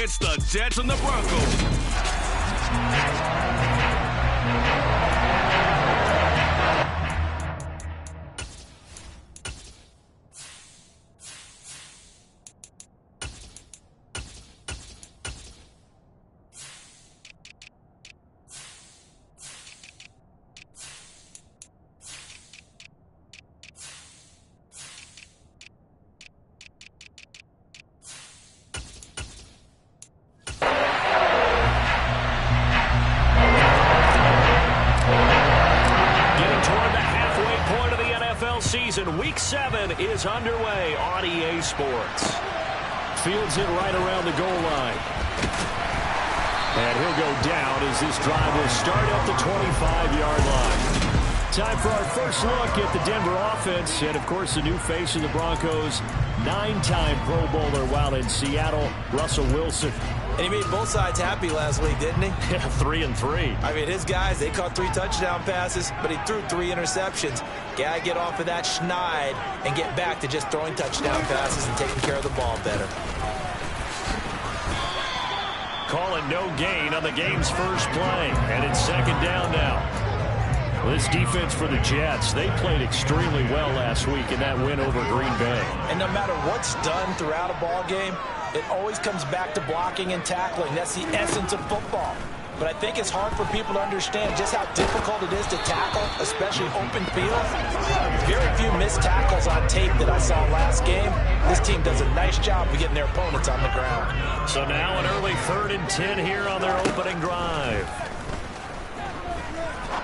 It's the Jets and the Broncos. Season Week 7 is underway on EA Sports. Fields it right around the goal line. And he'll go down as this drive will start at the 25-yard line. Time for our first look at the Denver offense. And, of course, the new face of the Broncos, 9-time Pro Bowler while in Seattle, Russell Wilson. And he made both sides happy last week, didn't he? Yeah, 3-3. I mean, his guys, they caught 3 touchdown passes, but he threw 3 interceptions. Gotta get off of that schneid and get back to just throwing touchdown passes and taking care of the ball better. Calling no gain on the game's first play, and it's second down now. Well, this defense for the Jets, they played extremely well last week in that win over Green Bay. And no matter what's done throughout a ball game, it always comes back to blocking and tackling. That's the essence of football. But I think it's hard for people to understand just how difficult it is to tackle, especially open field. Very few missed tackles on tape that I saw last game. This team does a nice job of getting their opponents on the ground. So now an early 3rd and 10 here on their opening drive.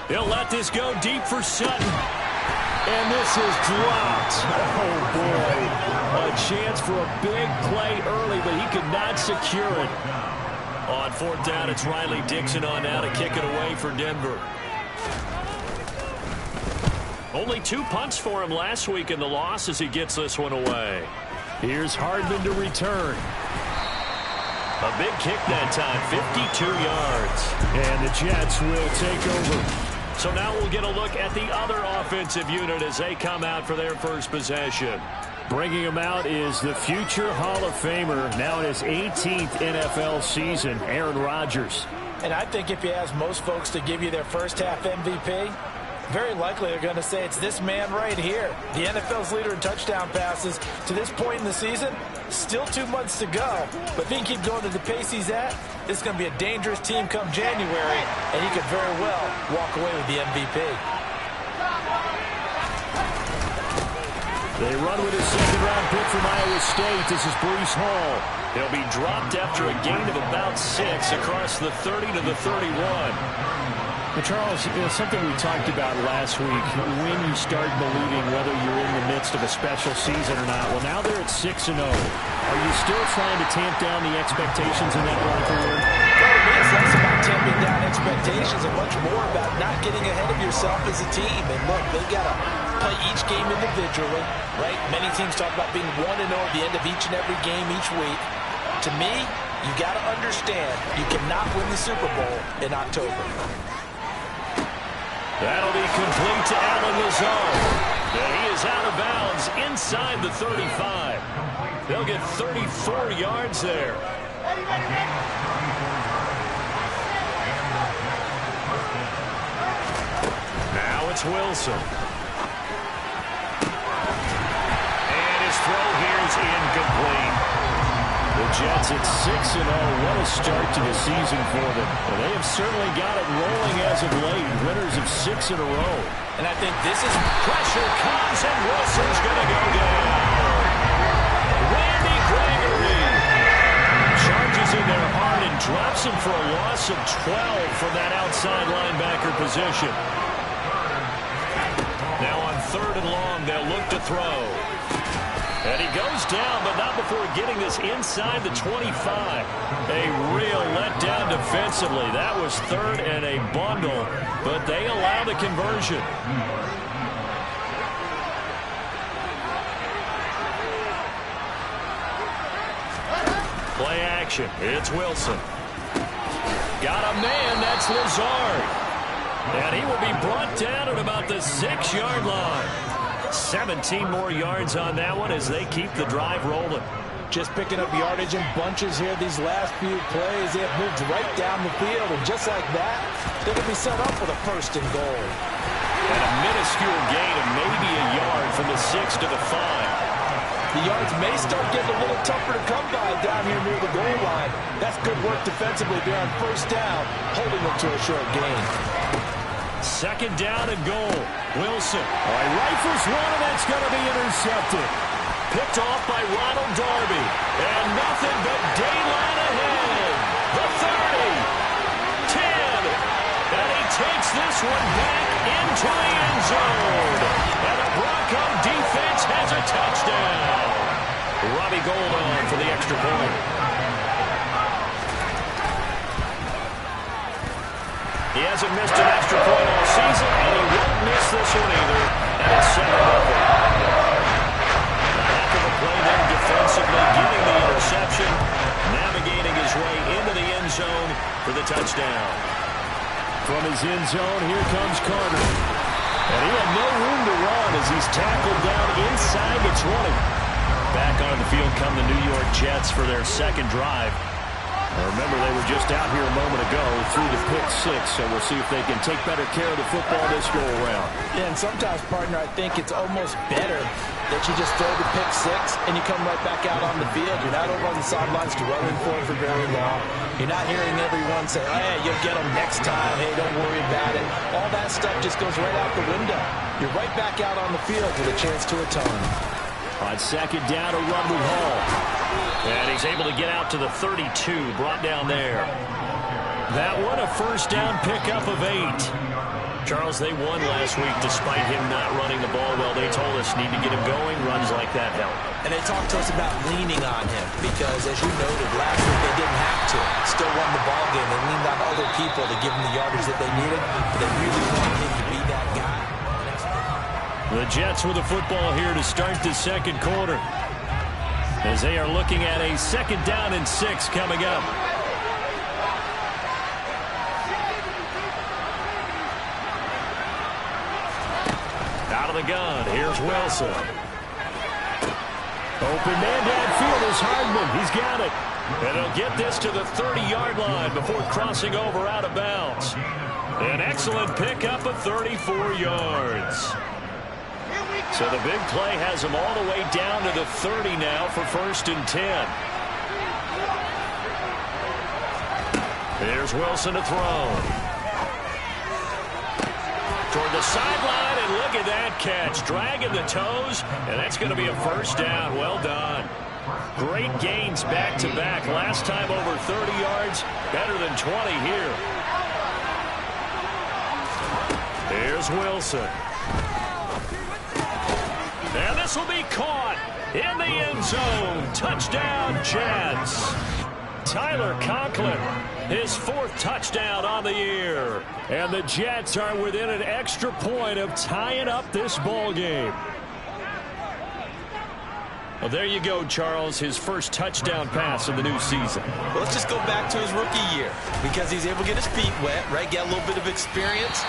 They'll let this go deep for Sutton. And this is dropped. Oh, boy. A chance for a big play early, but he could not secure it. On 4th down, it's Riley Dixon on now to kick it away for Denver. Only 2 punts for him last week in the loss as he gets this one away. Here's Hardman to return. A big kick that time, 52 yards. And the Jets will take over. So now we'll get a look at the other offensive unit as they come out for their first possession. Bringing him out is the future Hall of Famer, now in his 18th NFL season, Aaron Rodgers. And I think if you ask most folks to give you their first half MVP, very likely they're going to say it's this man right here. The NFL's leader in touchdown passes to this point in the season. Still 2 months to go. But if he can keep going at the pace he's at, this is going to be a dangerous team come January, and he could very well walk away with the MVP. They run with a 2nd-round pick from Iowa State. This is Breece Hall. He'll be dropped after a gain of about 6 across the 30 to the 31. Well, Charles, something we talked about last week, when you start believing whether you're in the midst of a special season or not. Well, now they're at 6-0. Are you still trying to tamp down the expectations in that locker room? Well, to me, it's less about tamping down expectations and much more about not getting ahead of yourself as a team. And look, they got to play each game individually, right? Many teams talk about being 1-0 at the end of each and every game each week. To me, you got to understand you cannot win the Super Bowl in October. That'll be complete to Allen Lazard. And he is out of bounds inside the 35. They'll get 34 yards there. Now it's Wilson. And his throw here is incomplete. The Jets at 6-0. What a start to the season for them. Well, they have certainly got it rolling as of late. Winners of 6 in a row. And I think this is pressure comes, and Wilson's going to go down. Randy Gregory charges in there hard and drops him for a loss of 12 from that outside linebacker position. Now on 3rd and long, they'll look to throw. And he goes down, but not before getting this inside the 25. A real letdown defensively. That was 3rd and a bundle, but they allow the conversion. Play action. It's Wilson. Got a man. That's Lazard. And he will be brought down at about the 6-yard line. 17 more yards on that one as they keep the drive rolling. Just picking up yardage in bunches here these last few plays. They have moved right down the field, and just like that, they're going to be set up for the 1st and goal. And a minuscule gain of maybe a yard from the 6 to the 5. The yards may start getting a little tougher to come by down here near the goal line. That's good work defensively there on 1st down, holding them to a short gain. 2nd down and goal. Wilson. All right, rifles one, and that's going to be intercepted. Picked off by Ronald Darby. And nothing but daylight ahead. The 30. 10. And he takes this one back into the end zone. And the Bronco defense has a touchdown. Robbie Gould on for the extra point. He hasn't missed an extra point all season, and he won't miss this one either. And it's 7-0. A heck of a play there defensively, getting the interception, navigating his way into the end zone for the touchdown. From his end zone, here comes Carter. And he had no room to run as he's tackled down inside the 20. Back on the field come the New York Jets for their 2nd drive. Remember, they were just out here a moment ago through the pick 6, so we'll see if they can take better care of the football this go-around. Yeah, and sometimes, partner, I think it's almost better that you just throw the pick 6 and you come right back out on the field. You're not over on the sidelines dwelling for it for very long. You're not hearing everyone say, oh, hey, you'll get them next time. Hey, don't worry about it. All that stuff just goes right out the window. You're right back out on the field with a chance to atone. On 2nd down, a run with Hall. And he's able to get out to the 32, brought down there. That one, a 1st down pickup of 8. Charles, they won last week despite him not running the ball well. They told us need to get him going. Runs like that help. And they talked to us about leaning on him because, as you noted, last week they didn't have to. Still won the ball game. They leaned on other people to give them the yardage that they needed. But they really wanted him to be that guy. The Jets with the football here to start the 2nd quarter, as they are looking at a 2nd down and 6 coming up. Out of the gun, here's Wilson. Open man downfield is Hardman. He's got it. And he'll get this to the 30-yard line before crossing over out of bounds. An excellent pickup of 34 yards. So the big play has him all the way down to the 30 now for 1st and 10. Here's Wilson to throw. Toward the sideline, and look at that catch. Dragging the toes, and that's going to be a 1st down. Well done. Great gains back-to-back. Last time over 30 yards, better than 20 here. Here's Wilson. And this will be caught in the end zone. Touchdown, Jets. Tyler Conklin, his 4th touchdown on the year. And the Jets are within an extra point of tying up this ball game. Well, there you go, Charles, his 1st touchdown pass of the new season. Well, let's just go back to his rookie year because he's able to get his feet wet, right? Get a little bit of experience.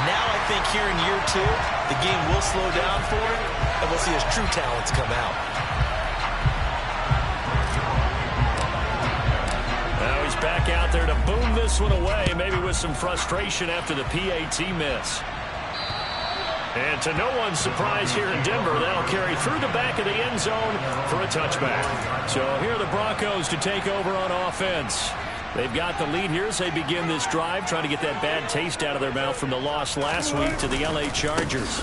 Now I think here in year 2, the game will slow down for him, and we'll see his true talents come out. Now he's back out there to boom this one away, maybe with some frustration after the PAT miss. And to no one's surprise here in Denver, that'll carry through the back of the end zone for a touchback. So here are the Broncos to take over on offense. They've got the lead here as they begin this drive, trying to get that bad taste out of their mouth from the loss last week to the L.A. Chargers.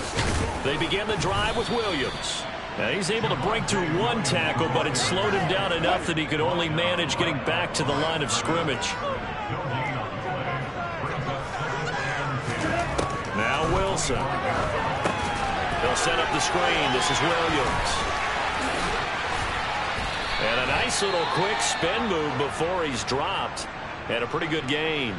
They begin the drive with Williams. Now he's able to break through one tackle, but it slowed him down enough that he could only manage getting back to the line of scrimmage. Now Wilson. They'll set up the screen. This is Williams. And a nice little quick spin move before he's dropped. And a pretty good gain.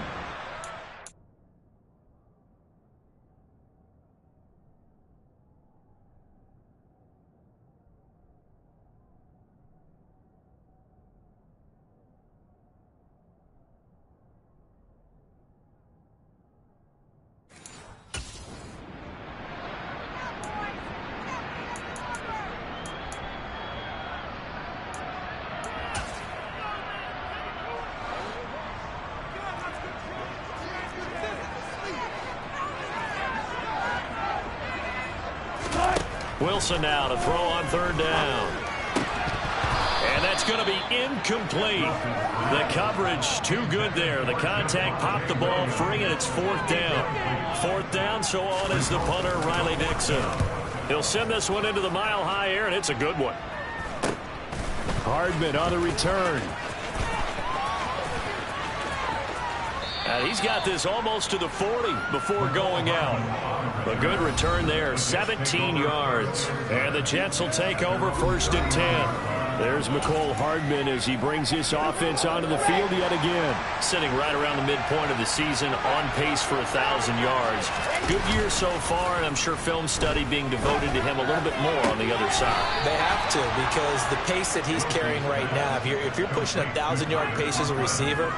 Wilson now to throw on third down. And that's going to be incomplete. The coverage too good there. The contact popped the ball free, and it's fourth down. Fourth down, so on is the punter, Riley Dixon. He'll send this one into the mile-high air, and it's a good one. Hardman on the return. And he's got this almost to the 40 before going out. A good return there, 17 yards. And the Jets will take over first and 10. There's McCole Hardman as he brings his offense onto the field yet again. Sitting right around the midpoint of the season, on pace for 1,000 yards. Good year so far, and I'm sure film study being devoted to him a little bit more on the other side. They have to, because the pace that he's carrying right now, if you're pushing a 1,000-yard pace as a receiver,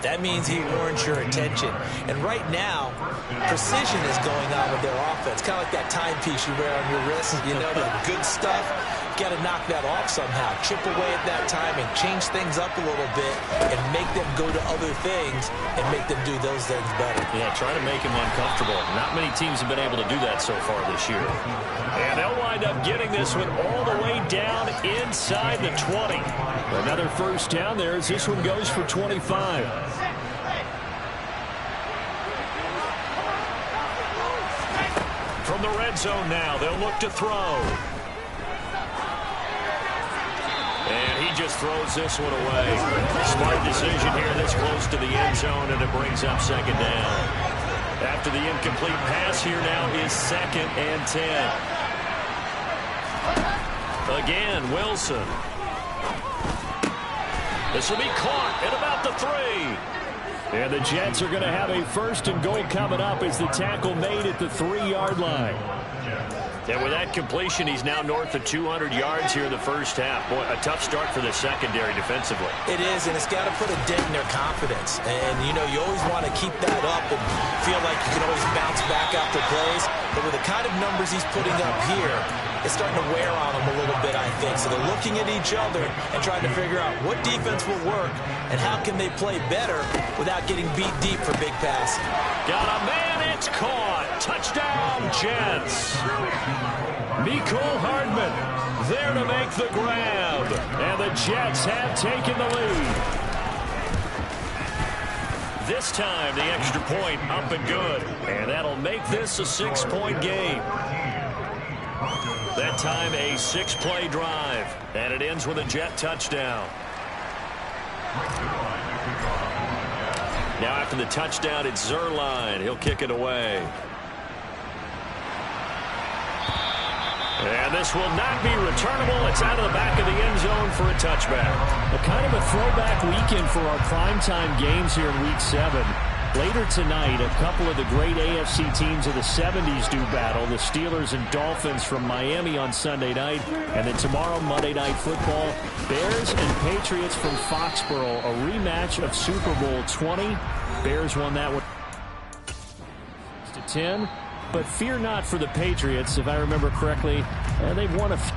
that means he warrants your attention. And right now, precision is going on with their offense. Kind of like that timepiece you wear on your wrist. You know, the good stuff. Got to knock that off somehow. Chip away at that timing. Change things up a little bit and make them go to other things and make them do those things better. Yeah, try to make him uncomfortable. Not many teams have been able to do that so far this year. And they'll wind up getting this one all the way down inside the 20. Another first down there as this one goes for 25. From the red zone now, they'll look to throw. And he just throws this one away. Smart decision here this close to the end zone, and it brings up second down. After the incomplete pass, here now is second and 10. Again, Wilson. This will be caught at about the 3. And the Jets are going to have a first and goal coming up as the tackle made at the 3-yard line. And with that completion, he's now north of 200 yards here in the first half. Boy, a tough start for the secondary defensively. It is, and it's got to put a dent in their confidence. And, you know, you always want to keep that up and feel like you can always bounce back after plays. But with the kind of numbers he's putting up here, it's starting to wear on them a little bit, I think. So they're looking at each other and trying to figure out what defense will work and how can they play better without getting beat deep for big passes. Got a man, it's caught. Touchdown, Jets. McCole Hardman there to make the grab. And the Jets have taken the lead. This time, the extra point up and good. And that'll make this a 6-point game. That time, a 6-play drive. And it ends with a Jet touchdown. Now after the touchdown, it's Zuerlein. He'll kick it away. And this will not be returnable. It's out of the back of the end zone for a touchback. A kind of a throwback weekend for our primetime games here in Week 7. Later tonight, a couple of the great AFC teams of the 70s do battle. The Steelers and Dolphins from Miami on Sunday night. And then tomorrow, Monday Night Football, Bears and Patriots from Foxborough. A rematch of Super Bowl 20. Bears won that one 6-10. But fear not for the Patriots. If I remember correctly, they've won a few.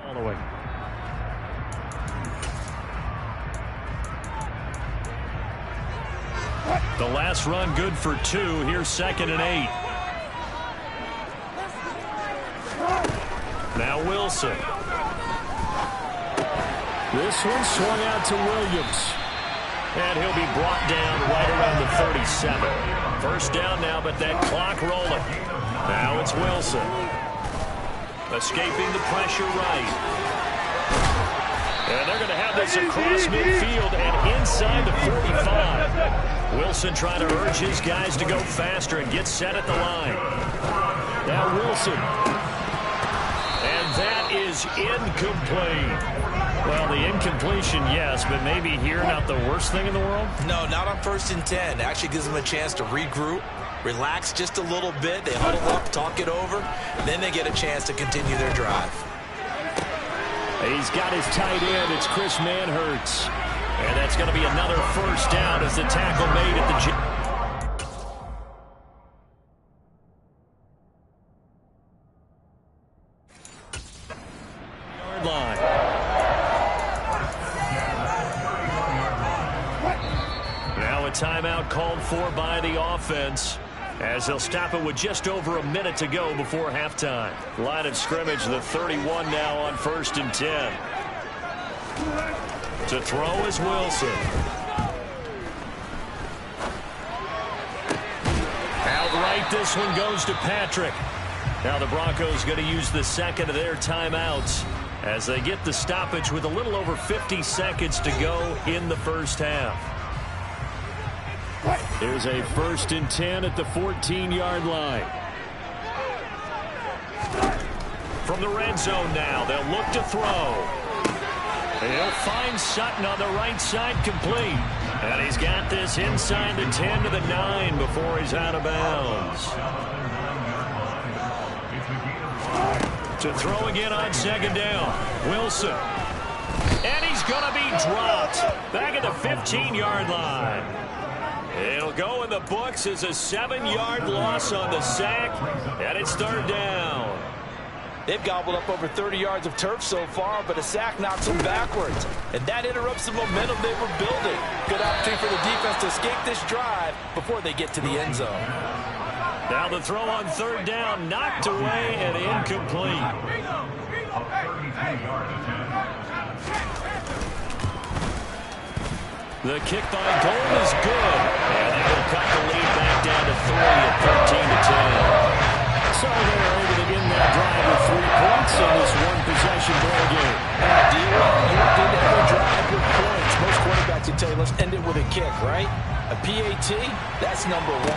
Following. The last run good for 2. Here's second and 8. Now Wilson. This one swung out to Williams. And he'll be brought down right around the 37. First down now, but that clock rolling. Now it's Wilson. Escaping the pressure right. And they're going to have this across midfield and inside the 45. Wilson trying to urge his guys to go faster and get set at the line. Now Wilson. And that is incomplete. Well, the incompletion, yes, but maybe here not the worst thing in the world? No, not on first and 10. It actually gives them a chance to regroup, relax just a little bit. They huddle up, talk it over, then they get a chance to continue their drive. He's got his tight end. It's Chris Manhertz. And that's going to be another first down as the tackle made at the 30-yard line. Now a timeout called for by the offense, as they'll stop it with just over a minute to go before halftime. Line of scrimmage, the 31 now on 1st and 10. To throw is Wilson. Outright, this one goes to Patrick. Now the Broncos going to use the second of their timeouts as they get the stoppage with a little over 50 seconds to go in the first half. There's a 1st and 10 at the 14-yard line. From the red zone now, they'll look to throw. He'll find Sutton on the right side, complete. And he's got this inside the 10 to the 9 before he's out of bounds. To throw again on 2nd down, Wilson. And he's going to be dropped back at the 15-yard line. It'll go in the books as a 7-yard loss on the sack, and it's 3rd down. They've gobbled up over 30 yards of turf so far, but a sack knocks them backwards. And that interrupts the momentum they were building. Good opportunity for the defense to escape this drive before they get to the end zone. Now the throw on 3rd down, knocked away and incomplete. The kick by Gold is good. And they will cut the lead back down to 3 at 13 to 10. So they're able to end that drive with 3 points in this one-possession ball game. You don't need to ever drive with points. Most quarterbacks would tell you, let's end it with a kick, right? A PAT, that's number 1.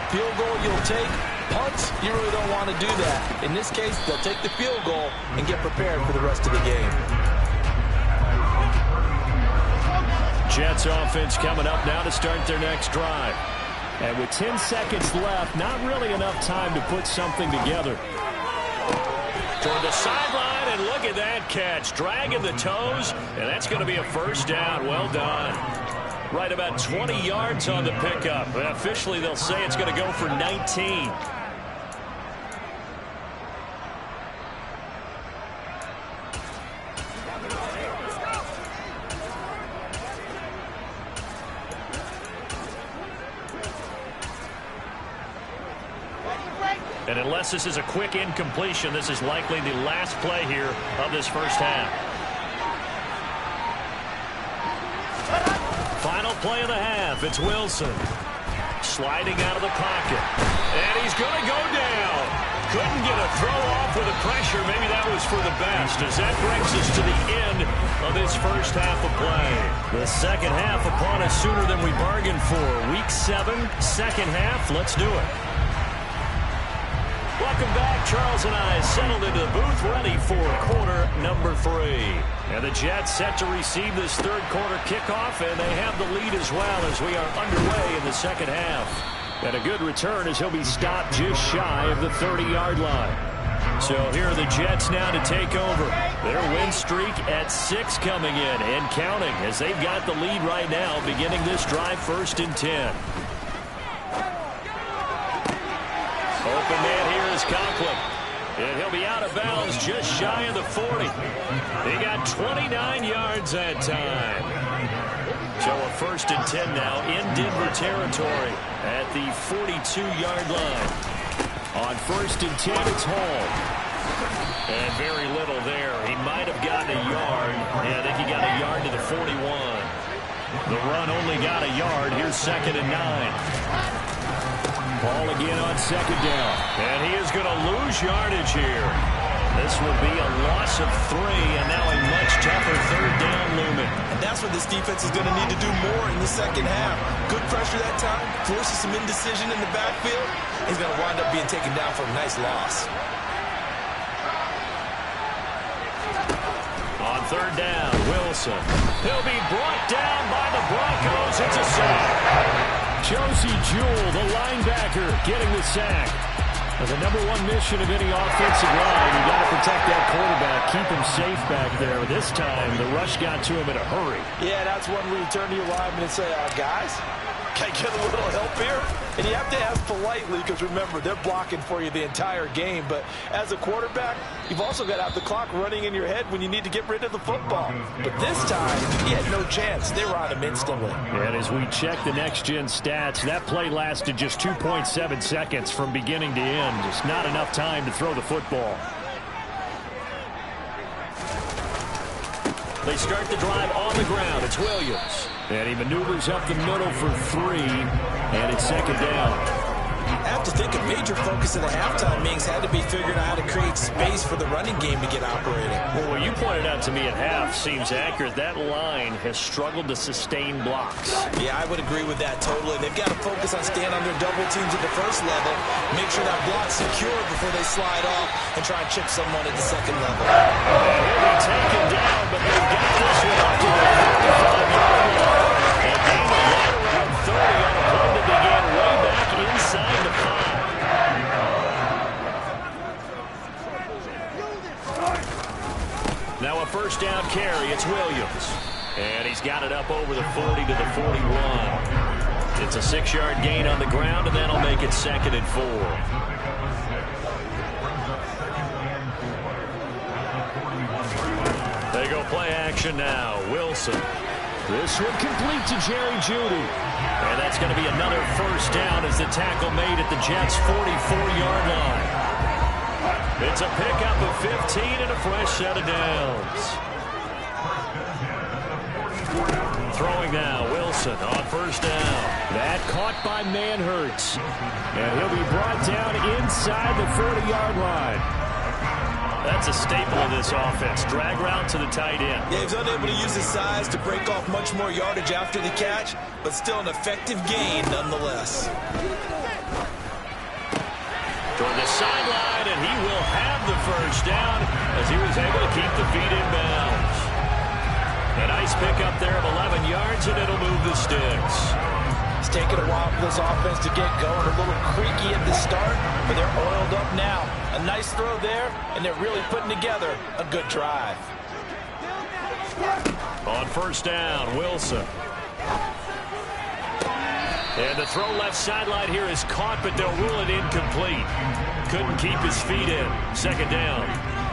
Field goal you'll take. Punts, you really don't want to do that. In this case, they'll take the field goal and get prepared for the rest of the game. Jets offense coming up now to start their next drive. And with 10 seconds left, not really enough time to put something together. Toward the sideline, and look at that catch. Dragging the toes, and that's going to be a 1st down. Well done. Right about 20 yards on the pickup. But officially, they'll say it's going to go for 19. And unless this is a quick incompletion, this is likely the last play here of this first half. Final play of the half. It's Wilson. Sliding out of the pocket. And he's going to go down. Couldn't get a throw off with the pressure. Maybe that was for the best, as that brings us to the end of this first half of play. The second half upon us sooner than we bargained for. Week 7, second half. Let's do it. Welcome back. Charles and I settled into the booth, ready for quarter number 3. And the Jets set to receive this 3rd quarter kickoff, and they have the lead as well as we are underway in the second half. And a good return as he'll be stopped just shy of the 30-yard line. So here are the Jets now to take over. Their win streak at 6 coming in and counting, as they've got the lead right now beginning this drive 1st and 10. Open man here is Conklin. And he'll be out of bounds just shy of the 40. He got 29 yards that time. So a 1st and 10 now in Denver territory at the 42-yard line. On 1st and 10, it's Hall. And very little there. He might have gotten a yard. Yeah, I think he got a yard to the 41. The run only got a yard. Here's 2nd and 9. Ball again on 2nd down. And he is going to lose yardage here. This will be a loss of 3, and now a much tougher 3rd down looming. And that's what this defense is going to need to do more in the second half. Good pressure that time, forces some indecision in the backfield. He's going to wind up being taken down for a nice loss. On 3rd down, Wilson. He'll be brought down by the Broncos. It's a sack. Josie Jewell, the linebacker, getting the sack. Now, the number 1 mission of any offensive line, you got to protect that quarterback, keep him safe back there. This time, the rush got to him in a hurry. Yeah, that's one where you turn to your lineman and say, guys, Can I get a little help here? And you have to ask politely because, remember, they're blocking for you the entire game. But as a quarterback, you've also got to have the clock running in your head when you need to get rid of the football. But this time, he had no chance. They were on him instantly. And as we check the next-gen stats, that play lasted just 2.7 seconds from beginning to end. Just not enough time to throw the football. They start the drive on the ground. It's Williams. And he maneuvers up the middle for 3, and it's second down. I have to think a major focus of the halftime meetings had to be figuring out how to create space for the running game to get operating. Well, what you pointed out to me at half seems accurate. That line has struggled to sustain blocks. Yeah, I would agree with that totally. They've got to focus on staying on their double teams at the first level, make sure that block's secure before they slide off and try and chip someone at the second level. He'll be taken down, but they've got this one up to the 55-yard line. And gain of right around 30 on a play that began way back inside the 5. Now a first down carry. It's Williams. And he's got it up over the 40 to the 41. It's a 6-yard gain on the ground, and that'll make it 2nd and 4. They go play action now. Wilson. This one complete to Jerry Jeudy. And that's going to be another first down as the tackle made at the Jets' 44-yard line. It's a pickup of 15 and a fresh set of downs. Throwing now, Wilson on first down. That caught by Manhurts. And he'll be brought down inside the 40-yard line. That's a staple of this offense. Drag route to the tight end. Yeah, he's unable to use his size to break off much more yardage after the catch, but still an effective gain nonetheless. Toward the sideline, and he will have the first down as he was able to keep the feet in bounds. A nice pickup there of 11 yards, and it'll move the sticks. It's taken a while for this offense to get going. A little creaky at the start, but they're oiled up now. A nice throw there, and they're really putting together a good drive. On first down, Wilson. And the throw left sideline here is caught, but they'll rule it incomplete. Couldn't keep his feet in. Second down.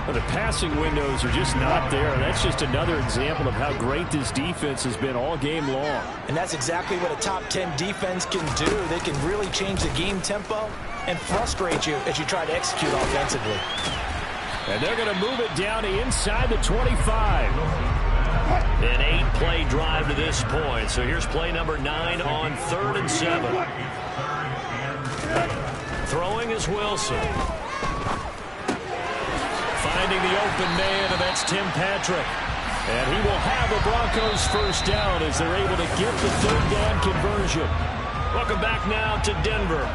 Well, the passing windows are just not there. That's just another example of how great this defense has been all game long. And that's exactly what a top 10 defense can do. They can really change the game tempo and frustrate you as you try to execute offensively. And they're going to move it down inside the 25. An 8-play drive to this point. So here's play number 9 on 3rd and 7. Throwing is Wilson. Finding the open man, and that's Tim Patrick. And he will have the Broncos first down as they're able to get the 3rd down conversion. Welcome back now to Denver.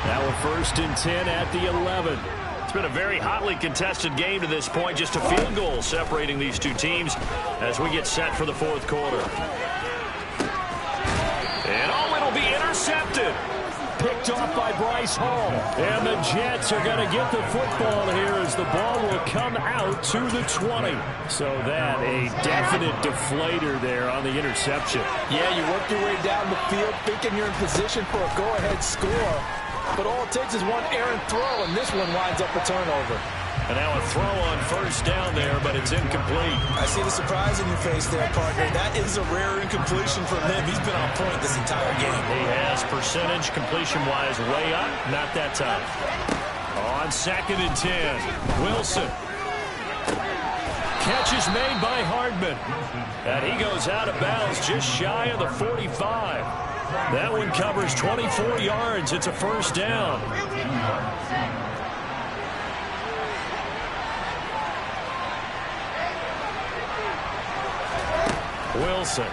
Now a 1st and 10 at the 11. It's been a very hotly contested game to this point. Just a field goal separating these two teams as we get set for the 4th quarter. And it'll be intercepted. Picked off by Bryce Hall. And the Jets are going to get the football here as the ball will come out to the 20. So that a definite deflator there on the interception. Yeah, you work your way down the field thinking you're in position for a go-ahead score. But all it takes is one errant throw, and this one winds up a turnover. And now a throw on first down there, but it's incomplete. I see the surprise in your face there, partner. That is a rare incompletion from him. He's been on point this entire game. He has percentage completion-wise way up. Not that tough. On 2nd and 10, Wilson. Catch is made by Hardman. And he goes out of bounds just shy of the 45. That one covers 24 yards. It's a first down. Wilson.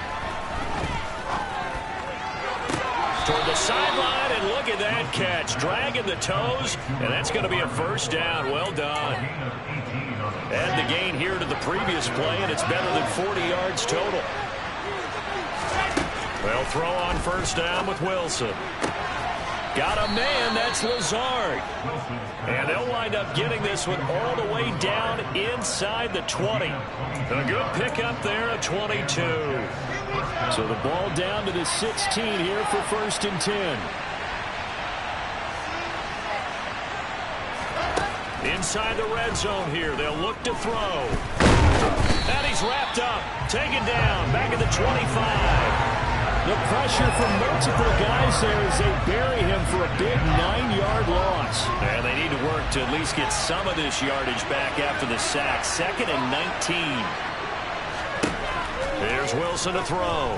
Toward the sideline, and look at that catch. Dragging the toes, and that's going to be a first down. Well done. Add the gain here to the previous play, and it's better than 40 yards total. Well, throw on first down with Wilson. Got a man, that's Lazard. And they'll wind up getting this one all the way down inside the 20. A good pickup there, a 22. So the ball down to the 16 here for 1st and 10. Inside the red zone here, they'll look to throw. And he's wrapped up, taken down, back at the 25. The pressure from multiple guys there as they bury him for a big 9-yard loss. And they need to work to at least get some of this yardage back after the sack. 2nd and 19. Here's Wilson to throw.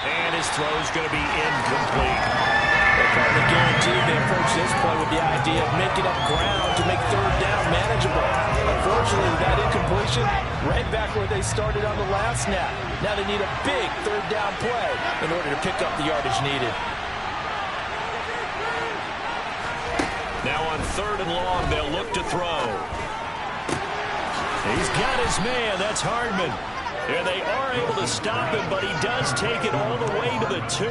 And his throw's going to be incomplete. Part of the guarantee, they approach this play with the idea of making up ground to make 3rd down manageable. Unfortunately, that incompletion, right back where they started on the last snap. Now they need a big 3rd down play in order to pick up the yardage needed. Now on 3rd and long, they'll look to throw. He's got his man, that's Hardman. And they are able to stop him, but he does take it all the way to the 2.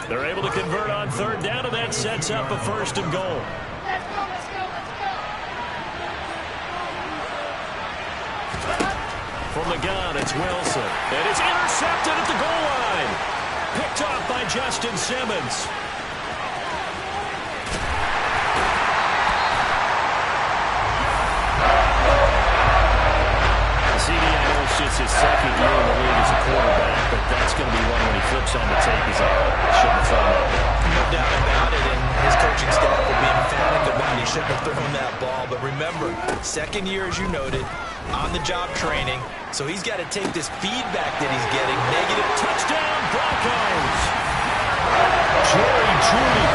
They're able to convert on 3rd down, and that sets up a 1st and goal. From the gun, it's Wilson. And it's intercepted at the goal line. Picked off by Justin Simmons. It's his 2nd year in the league as a quarterback, but that's going to be one when he flips on the tape. He's like, shouldn't have thrown that ball. No doubt about it, and his coaching staff will be emphatic about he shouldn't have thrown that ball. But remember, 2nd year, as you noted, on-the-job training, so he's got to take this feedback that he's getting. Negative touchdown, Broncos. Jerry Jeudy,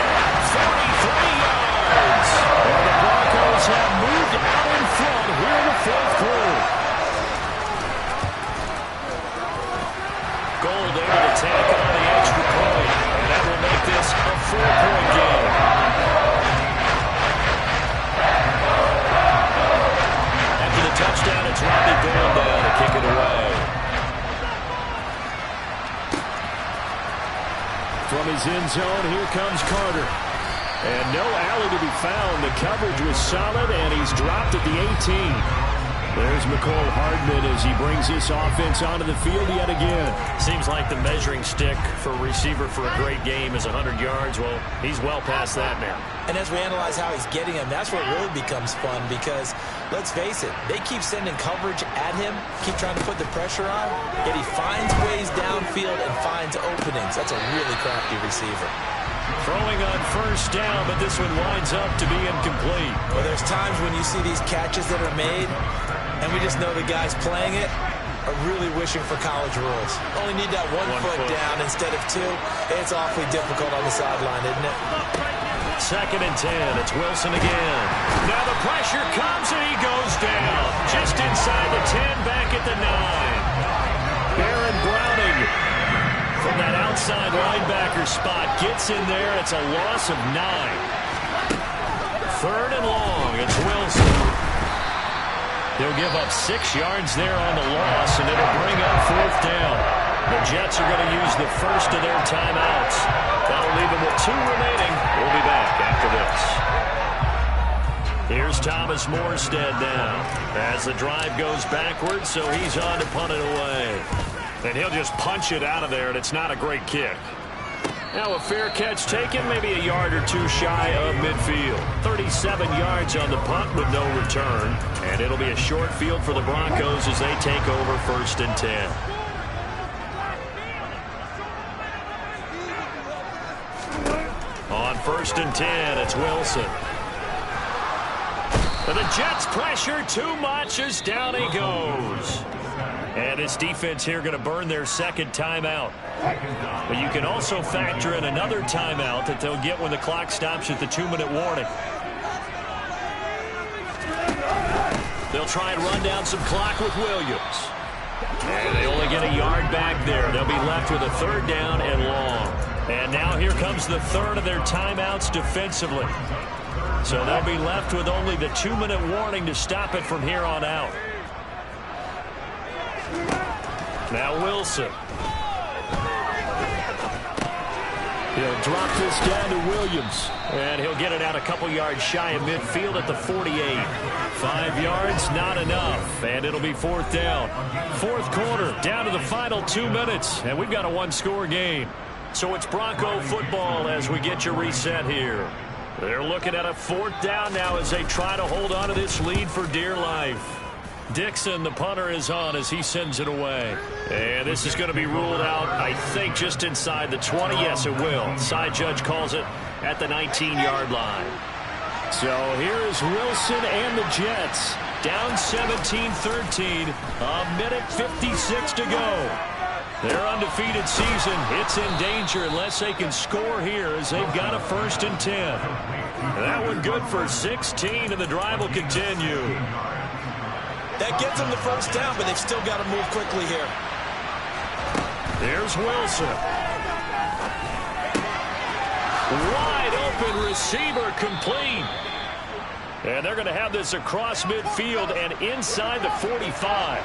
33 yards. And the Broncos have moved out in front here in the 4th quarter. Gold able to tack on the extra point, and that will make this a 4-point game. After the touchdown, it's Rodney Gold down to kick it away. From his end zone, here comes Carter. And no alley to be found. The coverage was solid, and he's dropped at the 18. There's McCole Hardman as he brings this offense onto the field yet again. Seems like the measuring stick for a receiver for a great game is 100 yards. Well, he's well past that now. And as we analyze how he's getting them, that's where it really becomes fun because, let's face it, they keep sending coverage at him, keep trying to put the pressure on, yet he finds ways downfield and finds openings. That's a really crafty receiver. Throwing on 1st down, but this one winds up to be incomplete. Well, there's times when you see these catches that are made, and we just know the guys playing it are really wishing for college rules. Only need that one foot down instead of 2. It's awfully difficult on the sideline, isn't it? 2nd and 10. It's Wilson again. Now the pressure comes, and he goes down. Just inside the 10, back at the 9. Baron Browning from that outside linebacker spot gets in there. It's a loss of 9. 3rd and long. It's Wilson. They'll give up 6 yards there on the loss, and it'll bring up 4th down. The Jets are going to use the first of their timeouts. That'll leave them with 2 remaining. We'll be back after this. Here's Thomas Morstead now as the drive goes backwards, so he's on to punt it away. And he'll just punch it out of there, and it's not a great kick. Now a fair catch taken, maybe a yard or 2 shy of midfield. 37 yards on the punt with no return. And it'll be a short field for the Broncos as they take over 1st and 10. On 1st and 10, it's Wilson. But the Jets pressure too much as down he goes. And this defense here going to burn their 2nd timeout. But you can also factor in another timeout that they'll get when the clock stops at the 2-minute warning. They'll try and run down some clock with Williams. And they only get a yard back there. They'll be left with a 3rd down and long. And now here comes the 3rd of their timeouts defensively. So they'll be left with only the 2-minute warning to stop it from here on out. Now Wilson. He'll drop this down to Williams. And he'll get it out a couple yards shy of midfield at the 48. 5 yards, not enough. And it'll be fourth down. Fourth quarter, down to the final 2 minutes. And we've got a one-score game. So it's Bronco football as we get you reset here. They're looking at a fourth down now as they try to hold on to this lead for dear life. Dixon, the punter, is on as he sends it away. And this is going to be ruled out, I think, just inside the 20. Yes, it will. Side judge calls it at the 19-yard line. So here is Wilson and the Jets. Down 17-13. A minute 56 to go. Their undefeated season, it's in danger unless they can score here as they've got a 1st and 10. That one good for 16, and the drive will continue. That gets them the first down, but they've still got to move quickly here. Here's Wilson. Wide open receiver complete. And they're going to have this across midfield and inside the 45.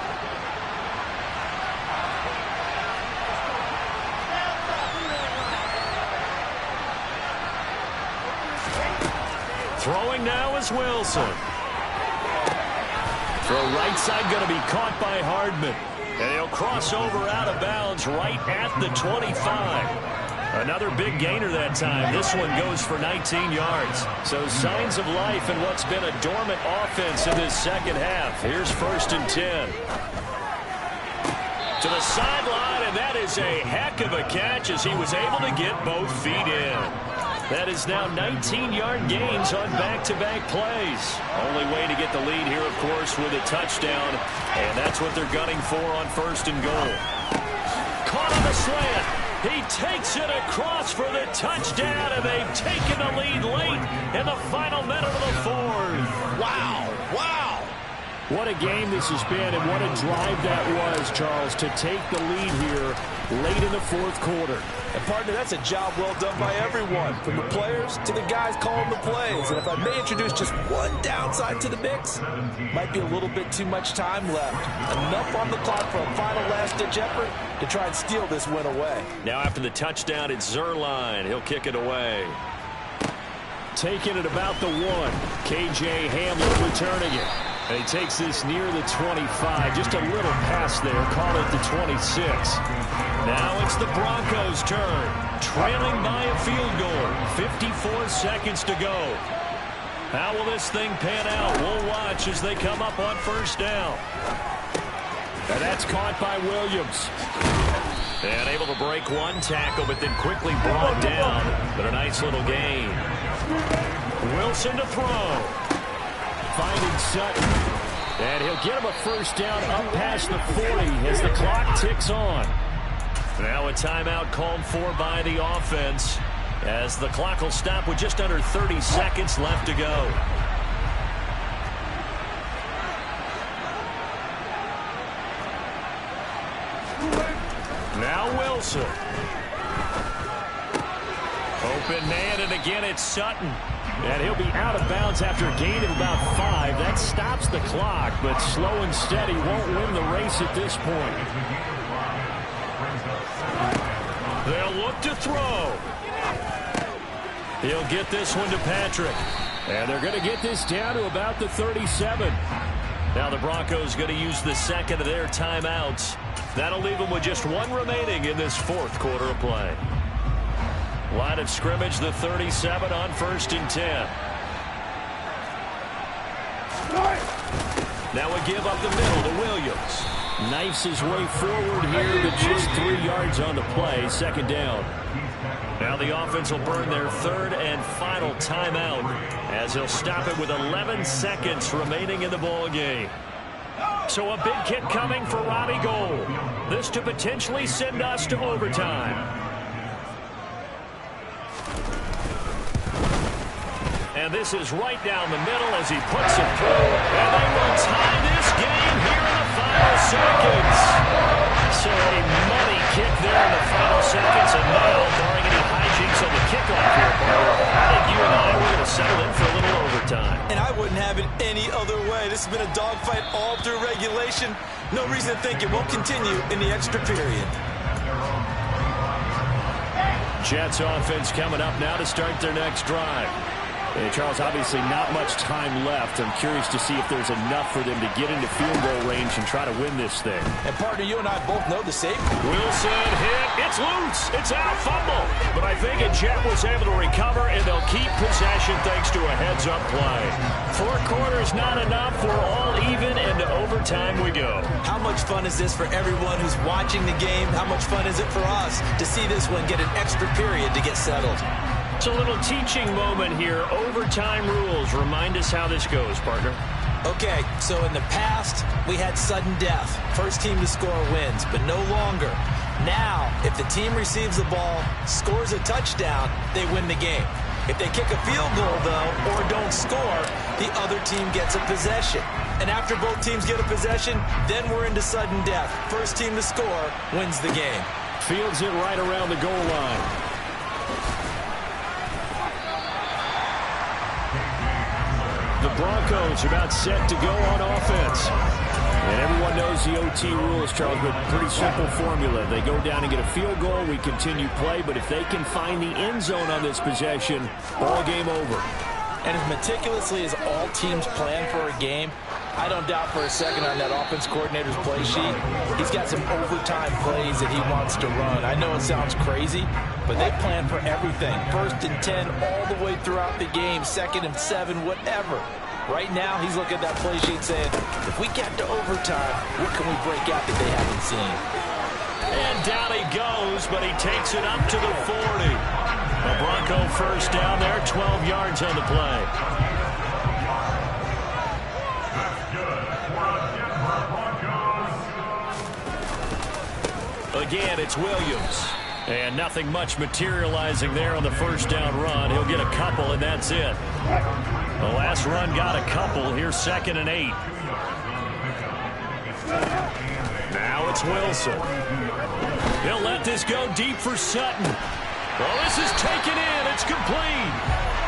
Throwing now is Wilson. Throw right side going to be caught by Hardman. And he'll cross over out of bounds right at the 25. Another big gainer that time. This one goes for 19 yards. So signs of life in what's been a dormant offense in this second half. Here's 1st and 10. To the sideline, and that is a heck of a catch as he was able to get both feet in. That is now 19-yard gains on back-to-back plays. Only way to get the lead here, of course, with a touchdown. And that's what they're gunning for on 1st and goal. Caught on the slant. He takes it across for the touchdown, and they've taken the lead late in the final minute of the 4th. Wow, wow. What a game this has been, and what a drive that was, Charles, to take the lead here late in the 4th quarter. And, partner, that's a job well done by everyone, from the players to the guys calling the plays. And if I may introduce just one downside to the mix, might be a little bit too much time left. Enough on the clock for a final last-ditch effort to try and steal this win away. Now after the touchdown, it's Zerline. He'll kick it away. Taking it about the 1. K.J. Hamler returning it. And he takes this near the 25. Just a little pass there. Call it the 26. Now it's the Broncos' turn. Trailing by a field goal. 54 seconds to go. How will this thing pan out? We'll watch as they come up on 1st down. And that's caught by Williams. And able to break one tackle, but then quickly brought down. But a nice little gain. Wilson to throw. Finding Sutton. And he'll get him a 1st down up past the 40 as the clock ticks on. Now a timeout called for by the offense as the clock will stop with just under 30 seconds left to go. Now Wilson. Open man, and again it's Sutton. And he'll be out of bounds after a gain of about 5. That stops the clock, but slow and steady won't win the race at this point. They'll look to throw. He'll get this one to Patrick. And they're going to get this down to about the 37. Now the Broncos going to use the second of their timeouts. That'll leave them with just one remaining in this 4th quarter of play. Line of scrimmage, the 37 on 1st and 10. Now a give up the middle to Williams. Knifes his way forward here, but just 3 yards on the play. 2nd down. Now the offense will burn their 3rd and final timeout as he'll stop it with 11 seconds remaining in the ball game. So a big kick coming for Robbie Gould. This to potentially send us to overtime. And this is right down the middle as he puts it through. And they will tie this game here in the final seconds. So a money kick there in the final seconds. And now, barring any hijinks on the kickoff here, Barber, I think you and I were going to settle in for a little overtime. And I wouldn't have it any other way. This has been a dogfight all through regulation. No reason to think it won't continue in the extra period. Jets offense coming up now to start their next drive. And Charles, obviously not much time left. I'm curious to see if there's enough for them to get into field goal range and try to win this thing. And partner, you and I both know the safety. Wilson hit. It's loose. It's out. Fumble. But I think a Jet was able to recover, and they'll keep possession thanks to a heads-up play. 4 quarters not enough. We're all even, and to overtime we go. How much fun is this for everyone who's watching the game? How much fun is it for us to see this one get an extra period to get settled? It's a little teaching moment here. Overtime rules. Remind us how this goes, partner. Okay, so in the past, we had sudden death. First team to score wins, but no longer. Now, if the team receives the ball, scores a touchdown, they win the game. If they kick a field goal, though, or don't score, the other team gets a possession. And after both teams get a possession, then we're into sudden death. First team to score wins the game. Fields it right around the goal line. The Broncos are about set to go on offense. And everyone knows the OT rules, Charles, but pretty simple formula. They go down and get a field goal, we continue play, but if they can find the end zone on this possession, ball game over. And as meticulously as all teams plan for a game, I don't doubt for a second on that offense coordinator's play sheet, he's got some overtime plays that he wants to run. I know it sounds crazy, but they plan for everything. 1st and 10 all the way throughout the game, 2nd and 7, whatever. Right now, he's looking at that play sheet saying, if we get to overtime, what can we break out that they haven't seen? And down he goes, but he takes it up to the 40. A Bronco first down there, 12 yards on the play. Again, it's Williams. And nothing much materializing there on the first down run. He'll get a couple, and that's it. The last run got a couple. Here's 2nd and 8. Now it's Wilson. He'll let this go deep for Sutton. Well, this is taken in. It's complete.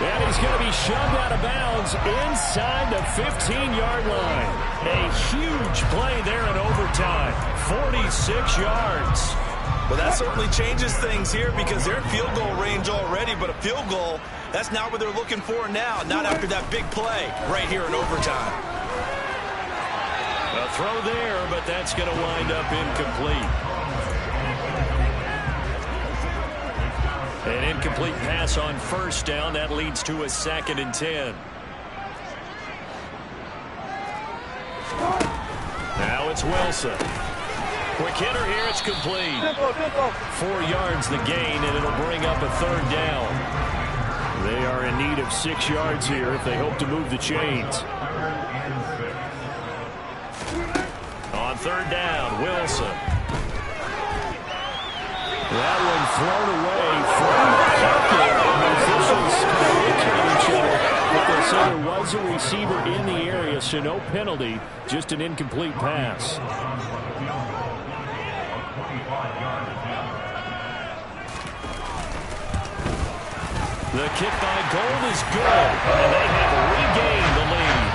And he's going to be shoved out of bounds inside the 15-yard line. A huge play there in overtime. 46 yards. Well, that certainly changes things here because they're in field goal range already, but a field goal, that's not what they're looking for now, not after that big play right here in overtime. A throw there, but that's going to wind up incomplete. An incomplete pass on first down. That leads to a 2nd and 10. Now it's Wilson. Quick hitter here, it's complete. 4 yards the gain, and it'll bring up a 3rd down. They are in need of 6 yards here if they hope to move the chains. On 3rd down, Wilson. That one thrown away from the officials. But they say there was a receiver in the area, so no penalty, just an incomplete pass. The kick by Gold is good, and they have regained the lead.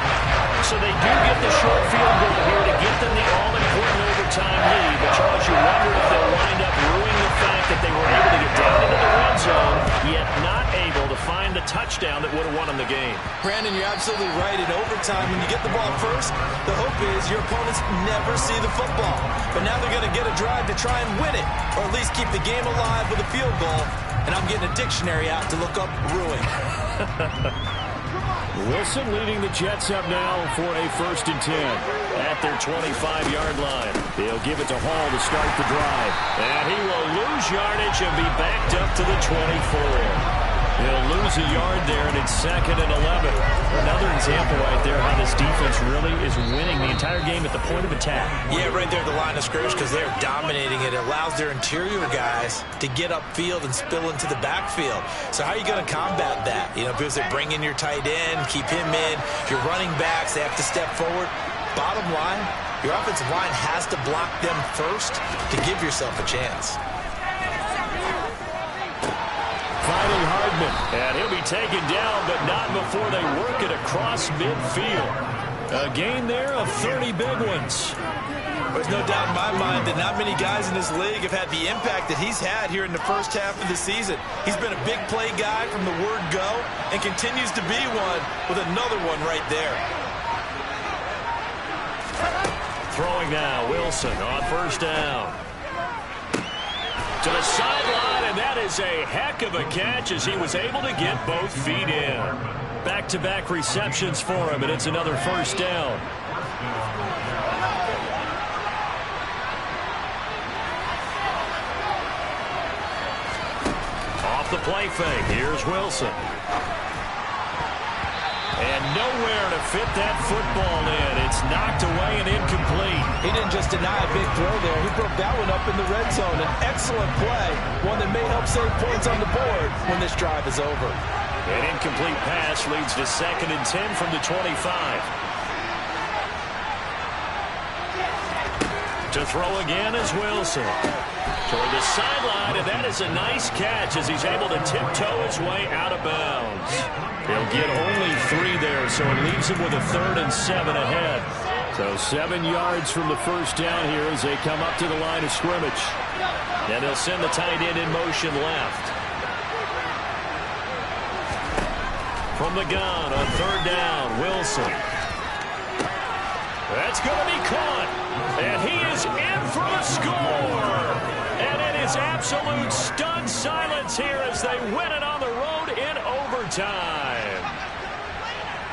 So they do get the short field goal here to get them the all-important overtime lead. But, Charles, you wonder if they'll wind up ruining the fact that they were able to get down into the red zone, yet not able to find the touchdown that would have won them the game. Brandon, you're absolutely right. In overtime, when you get the ball first, the hope is your opponents never see the football. But now they're going to get a drive to try and win it, or at least keep the game alive with a field goal. And I'm getting a dictionary out to look up ruin. Wilson leading the Jets up now for a 1st and 10 at their 25-yard line. They'll give it to Hall to start the drive. And he will lose yardage and be backed up to the 24. He'll lose a yard there, and it's 2nd and 11. Another example right there how this defense really is winning the entire game at the point of attack. Yeah, right there at the line of scrimmage because they're dominating it. It allows their interior guys to get upfield and spill into the backfield. So how are you going to combat that? You know, because they bring in your tight end, keep him in. Your running backs, they have to step forward. Bottom line, your offensive line has to block them first to give yourself a chance. Finding Hardman, and he'll be taken down, but not before they work it across midfield. A gain there of 30 big ones. There's no doubt in my mind that not many guys in this league have had the impact that he's had here in the first half of the season. He's been a big play guy from the word go and continues to be one with another one right there. Throwing now, Wilson on first down. To the sideline, and that is a heck of a catch as he was able to get both feet in. Back-to-back receptions for him, and it's another first down. Off the play fake, here's Wilson. And nowhere to fit that football in. It's knocked away and incomplete. He didn't just deny a big throw there. He broke that one up in the red zone. An excellent play, one that may help save points on the board when this drive is over. An incomplete pass leads to 2nd and 10 from the 25. To throw again is Wilson. Toward the sideline, and that is a nice catch as he's able to tiptoe his way out of bounds. He'll get only 3 there, so it leaves him with a 3rd and 7 ahead. So 7 yards from the first down here as they come up to the line of scrimmage. And they'll send the tight end in motion left. From the gun on 3rd down, Wilson. That's going to be caught. And he is in for the score. And it is absolute stunned silence here as they win it on the road in overtime.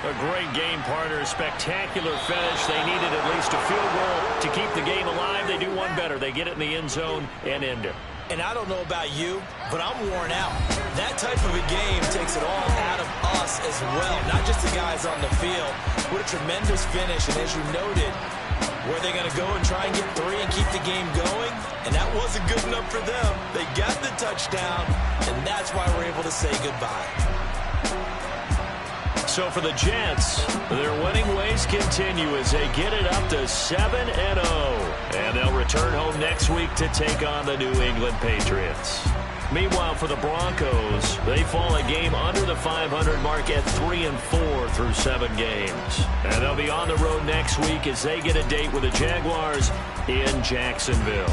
A great game partner, spectacular finish. They needed at least a field goal to keep the game alive. They do one better. They get it in the end zone and end it. And I don't know about you, but I'm worn out. That type of a game takes it all out of us as well, not just the guys on the field. What a tremendous finish, and as you noted, were they going to go and try and get 3 and keep the game going? And that wasn't good enough for them. They got the touchdown, and that's why we're able to say goodbye. So for the Jets, their winning ways continue as they get it up to 7-0. And they'll return home next week to take on the New England Patriots. Meanwhile, for the Broncos, they fall a game under the 500 mark at 3-4 through 7 games. And they'll be on the road next week as they get a date with the Jaguars in Jacksonville.